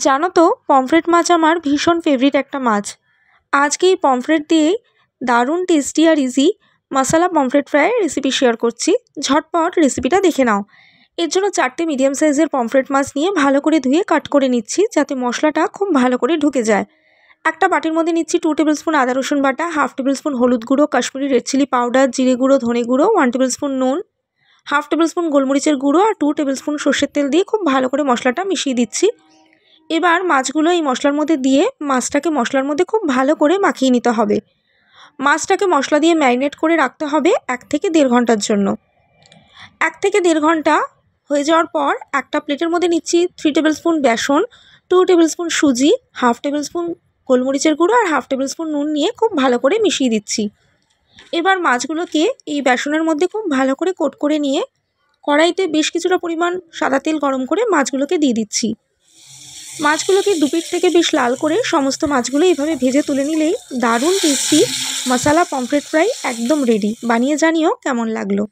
জানো তো, পমফ্রেট মাছ আমার ভীষণ ফেভারিট একটা মাছ। আজকে এই পমফ্রেট দিয়েই দারুণ টেস্টি আর ইজি মশলা পমফ্রেট ফ্রাইয়ের রেসিপি শেয়ার করছি। ঝটপট রেসিপিটা দেখে নাও। এর জন্য 4টে মিডিয়াম সাইজের পমফ্রেট মাছ নিয়ে ভালো করে ধুয়ে কাট করে নিচ্ছি, যাতে মশলাটা খুব ভালো করে ঢুকে যায়। একটা বাটির মধ্যে নিচ্ছি 2 টেবিল স্পুন আদা রসুন বাটা, 1/2 টেবিল স্পুন হলুদ গুঁড়ো, কাশ্মীরি রেড চিলি পাউডার, জিরে গুঁড়ো, ধনে গুঁড়ো, 1 টেবিল স্পুন নুন, 1/2 টেবিল স্পুন গোলমরিচের গুঁড়ো আর 2 টেবিল স্পুন সর্ষের তেল দিয়ে খুব ভালো করে মশলাটা মিশিয়ে দিচ্ছি। এবার মাছগুলো এই মশলার মধ্যে দিয়ে মাছটাকে মশলার মধ্যে খুব ভালো করে মাখিয়ে নিতে হবে। মাছটাকে মশলা দিয়ে ম্যারিনেট করে রাখতে হবে 1 থেকে 1.5 ঘন্টার জন্য। 1 থেকে 1.5 ঘন্টা হয়ে যাওয়ার পর একটা প্লেটের মধ্যে নিচ্ছি 3 টেবিল স্পুন বেসন, 2 টেবিল স্পুন সুজি, 1/2 টেবিল স্পুন গোলমরিচের গুঁড়ো আর 1/2 টেবিল স্পুন নুন নিয়ে খুব ভালো করে মিশিয়ে দিচ্ছি। এবার মাছগুলোকে এই বেসনের মধ্যে খুব ভালো করে কোট করে নিয়ে কড়াইতে বেশ কিছুটা পরিমাণ সাদা তেল গরম করে মাছগুলোকে দিয়ে দিচ্ছি। মাছগুলোকে দুপিঠ থেকে বেশ লাল করে সমস্ত মাছগুলো এইভাবে ভেজে তুলে নিলেই দারুণ টেস্টি মশলা পমফ্রেট ফ্রাই একদম রেডি। বানিয়ে জানিও কেমন লাগলো।